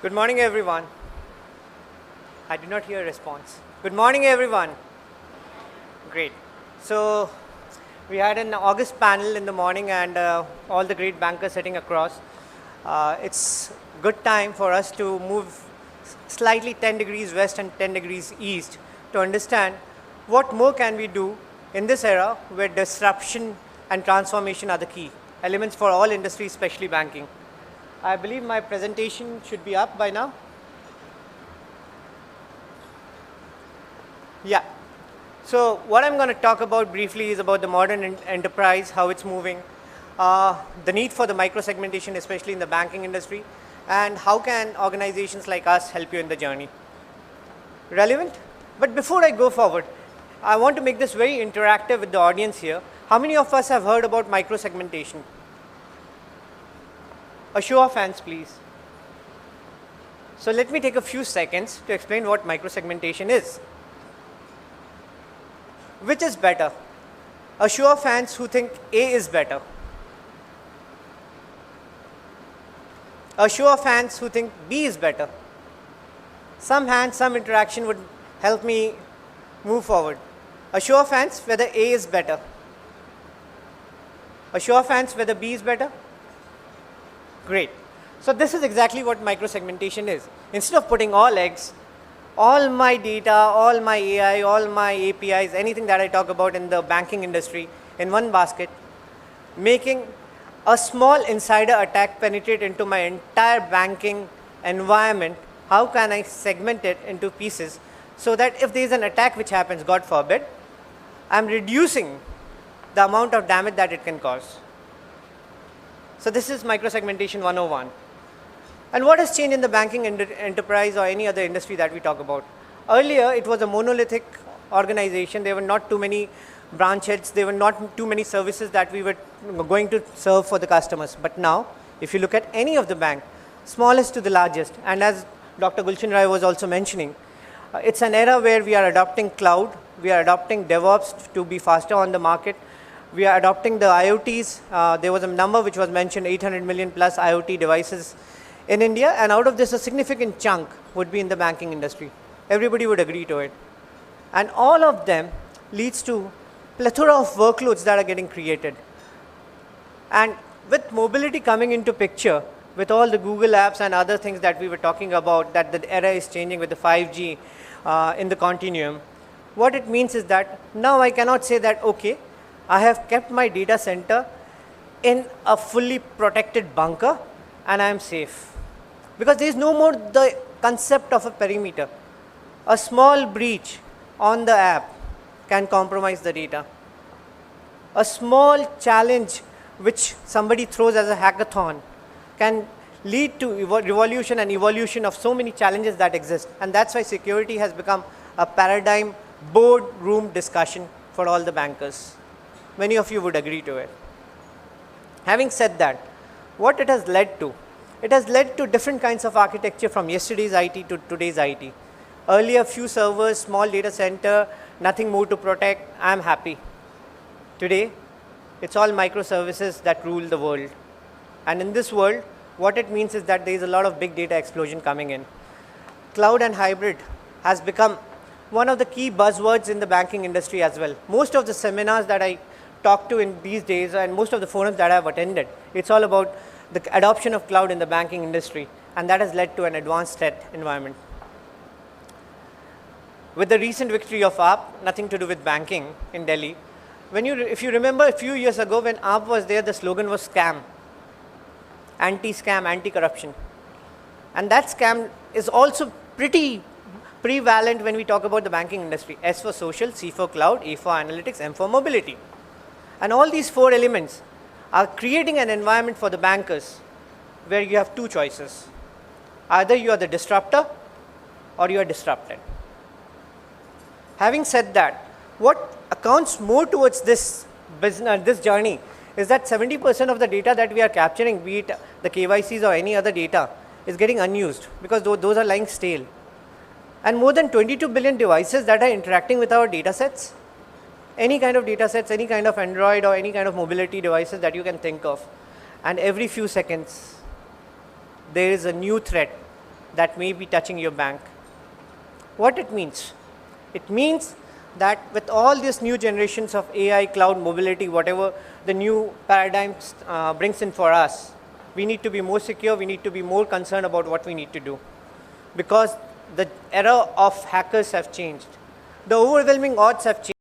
Good morning, everyone. I did not hear a response. Good morning, everyone. Great. So, we had an August panel in the morning and all the great bankers sitting across. It's good time for us to move slightly 10 degrees west and 10 degrees east to understand what more can we do in this era where disruption and transformation are the key elements for all industries, especially banking. I believe my presentation should be up by now. Yeah. So what I'm going to talk about briefly is about the modern enterprise, how it's moving, the need for the micro-segmentation, especially in the banking industry, and how can organizations like us help you in the journey. Relevant? But before I go forward, I want to make this very interactive with the audience here. How many of us have heard about micro-segmentation? A show of hands, please. So let me take a few seconds to explain what micro-segmentation is. Which is better? A show of hands who think A is better. A show of hands who think B is better. Some hands, some interaction would help me move forward. A show of hands whether A is better. A show of hands whether B is better. Great. So this is exactly what micro-segmentation is. Instead of putting all eggs, all my data, all my AI, all my APIs, anything that I talk about in the banking industry in one basket, making a small insider attack penetrate into my entire banking environment, how can I segment it into pieces so that if there is an attack which happens, God forbid, I'm reducing the amount of damage that it can cause. So this is micro-segmentation 101. And what has changed in the banking enterprise or any other industry that we talk about? Earlier, it was a monolithic organization. There were not too many branch heads. There were not too many services that we were going to serve for the customers. But now, if you look at any of the bank, smallest to the largest, and as Dr. Gulshan Rai was also mentioning, it's an era where we are adopting cloud. We are adopting DevOps to be faster on the market. We are adopting the IoTs. There was a number which was mentioned, 800 million plus IoT devices in India, and out of this a significant chunk would be in the banking industry. Everybody would agree to it. And all of them leads to plethora of workloads that are getting created. And with mobility coming into picture, with all the Google apps and other things that we were talking about, that the era is changing with the 5G in the continuum, what it means is that now I cannot say that, okay, I have kept my data center in a fully protected bunker and I am safe. Because there is no more the concept of a perimeter. A small breach on the app can compromise the data. A small challenge which somebody throws as a hackathon can lead to revolution and evolution of so many challenges that exist. And that's why security has become a paradigm boardroom discussion for all the bankers. Many of you would agree to it. Having said that, what it has led to? It has led to different kinds of architecture from yesterday's IT to today's IT. Earlier, few servers, small data center, nothing more to protect, I'm happy. Today, it's all microservices that rule the world. And in this world, what it means is that there is a lot of big data explosion coming in. Cloud and hybrid has become one of the key buzzwords in the banking industry as well. Most of the seminars that I talk to in these days and most of the forums that I have attended, it's all about the adoption of cloud in the banking industry, and that has led to an advanced threat environment. With the recent victory of AAP, nothing to do with banking in Delhi, if you remember a few years ago when AAP was there, the slogan was scam, anti-scam, anti-corruption. And that scam is also pretty prevalent when we talk about the banking industry. S for social, C for cloud, A for analytics, M for mobility. And all these four elements are creating an environment for the bankers where you have two choices. Either you are the disruptor or you are disrupted. Having said that, what accounts more towards this business, this journey, is that 70% of the data that we are capturing, be it the KYCs or any other data, is getting unused because those are lying stale. And more than 22 billion devices that are interacting with our data sets, any kind of data sets, any kind of Android or any kind of mobility devices that you can think of. And every few seconds, there is a new threat that may be touching your bank. What it means? It means that with all these new generations of AI, cloud, mobility, whatever the new paradigms brings in for us, we need to be more secure, we need to be more concerned about what we need to do, because the era of hackers have changed. The overwhelming odds have changed.